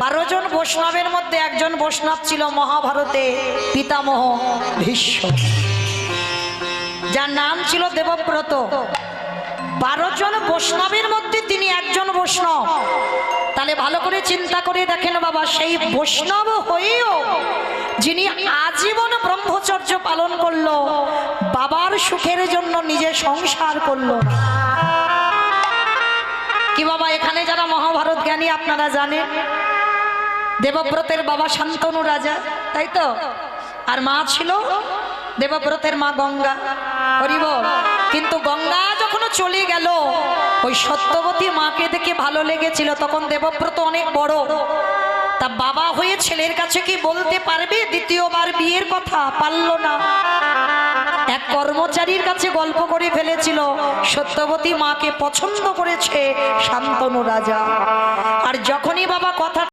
12 জন বৈষ্ণবের মধ্যে একজন বৈষ্ণব ছিল মহাভারতে পিতামহ ভীষ্ম, যার নাম ছিল দেবব্রত। 12 জন বৈষ্ণবের মধ্যে তিনি একজন বৈষ্ণব। তাহলে ভালো করে চিন্তা করে দেখেন বাবা, সেই বৈষ্ণব হয়েও যিনি আজীবন ব্রহ্মচর্য পালন করলো, বাবার সুখের জন্য নিজে সংসার করলো না। কি বাবা, এখানে যারা মহাভারত জ্ঞানী আপনারা জানেন, দেবব্রতের বাবা শান্তনু রাজা, তাই তো? আর মা ছিল দেবব্রতের মা গঙ্গা। হরি বল। কিন্তু গঙ্গা যখন চলে গেল, ওই সত্যবতী মাকে দেখে ভালো লেগেছিল। তখন দেবব্রত অনেক বড়, তা বাবা হয়ে ছেলের কাছে কি বলতে পারবে দ্বিতীয়বার বিয়ের কথা? পারল না। এক কর্মচারীর কাছে গল্প করে ফেলেছিল, সত্যবতী মাকে পছন্দ করেছে শান্তনু রাজা। আর যখনই বাবা কথা